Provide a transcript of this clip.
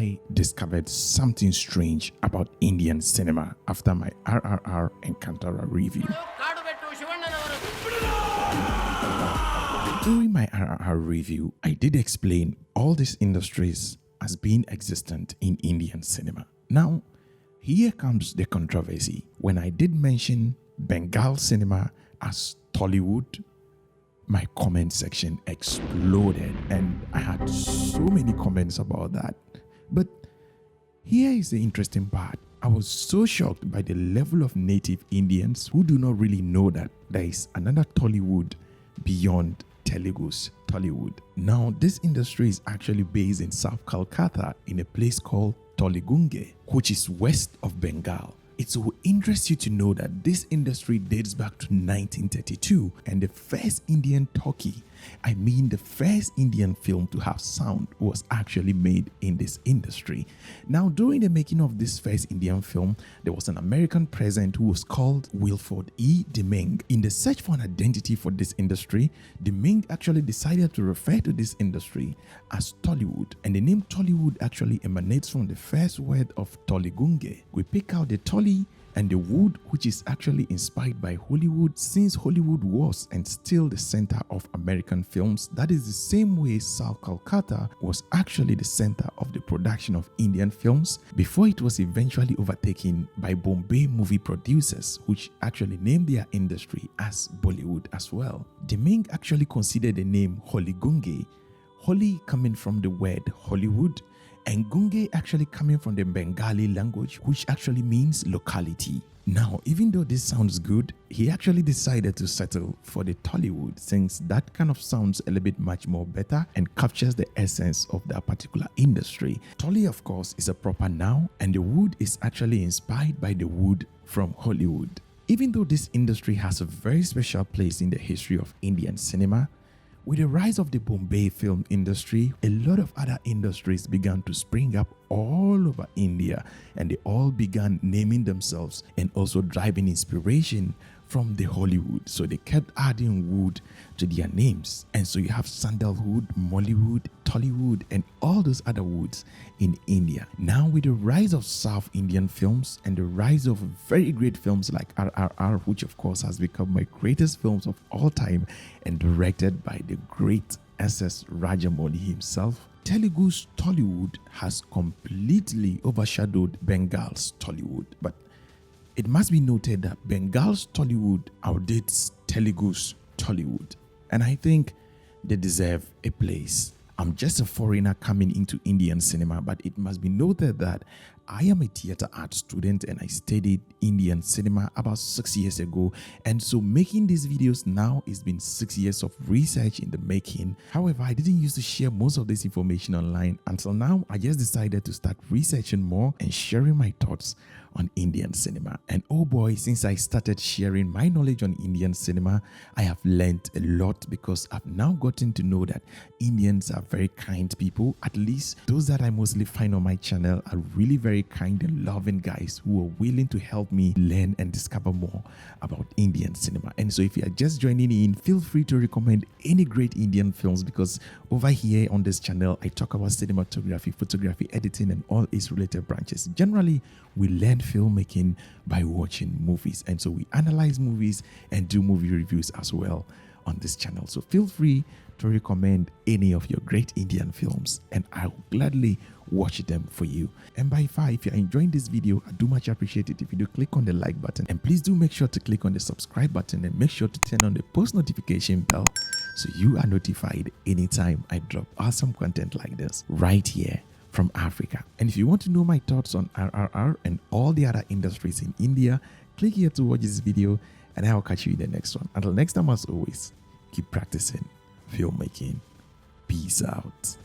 I discovered something strange about Indian cinema after my RRR and Kantara review. During my RRR review, I did explain all these industries as being existent in Indian cinema. Now, here comes the controversy. When I did mention Bengal cinema as Tollywood, my comment section exploded and I had so many comments about that. But here is the interesting part. I was so shocked by the level of native Indians who do not really know that there is another Tollywood beyond Telugu's Tollywood. Now, this industry is actually based in South Kolkata in a place called Telegu, which is west of Bengal. It will interest you to know that this industry dates back to 1932 and the first Indian talkie, the first Indian film to have sound, was actually made in this industry. Now, during the making of this first Indian film, there was an American president who was called Wilford E. Deming. In the search for an identity for this industry, Deming actually decided to refer to this industry as Tollywood, and the name Tollywood actually emanates from the first word of Telegu. We pick out the Tolly and the wood, which is actually inspired by Hollywood, since Hollywood was and still the center of American films. That is the same way South Kolkata was actually the center of the production of Indian films before it was eventually overtaken by Bombay movie producers, which actually named their industry as Bollywood as well. Deming actually considered the name Holigunge, Holi coming from the word Hollywood, and Gunge actually coming from the Bengali language, which actually means locality. Now, even though this sounds good, he actually decided to settle for the Tollywood, since that kind of sounds a little bit much more better and captures the essence of that particular industry. Tolly, of course, is a proper noun, and the wood is actually inspired by the wood from Hollywood. Even though this industry has a very special place in the history of Indian cinema, with the rise of the Bombay film industry, a lot of other industries began to spring up all over India, and they all began naming themselves and also driving inspiration from the Hollywood. So they kept adding wood to their names. And so you have sandalwood, Mollywood, Tollywood, and all those other woods in India. Now, with the rise of South Indian films and the rise of very great films like RRR, which of course has become my greatest films of all time and directed by the great SS Rajamouli himself, Telugu's Tollywood has completely overshadowed Bengal's Tollywood. But it must be noted that Bengal's Tollywood outdates Telugu's Tollywood, and I think they deserve a place. I'm just a foreigner coming into Indian cinema, but it must be noted that I am a theater art student and I studied Indian cinema about 6 years ago, and so making these videos now, it's been 6 years of research in the making. However, I didn't used to share most of this information online. Until now, I just decided to start researching more and sharing my thoughts on Indian cinema. And oh boy, since I started sharing my knowledge on Indian cinema, I have learned a lot, because I've now gotten to know that Indians are very kind people. At least those that I mostly find on my channel are really very kind and loving guys who are willing to help me learn and discover more about Indian cinema. And so if you are just joining in, feel free to recommend any great Indian films, because over here on this channel, I talk about cinematography, photography, editing, and all its related branches. Generally, we learn filmmaking by watching movies, and so we analyze movies and do movie reviews as well on this channel. So feel free to recommend any of your great Indian films, and I'll gladly watch them for you. And by far, if you're enjoying this video, I do much appreciate it if you do click on the like button, and please do make sure to click on the subscribe button and make sure to turn on the post notification bell so you are notified anytime I drop awesome content like this right here from Africa. And if you want to know my thoughts on RRR and all the other industries in India, click here to watch this video, and I'll catch you in the next one. Until next time, as always, keep practicing filmmaking. Peace out.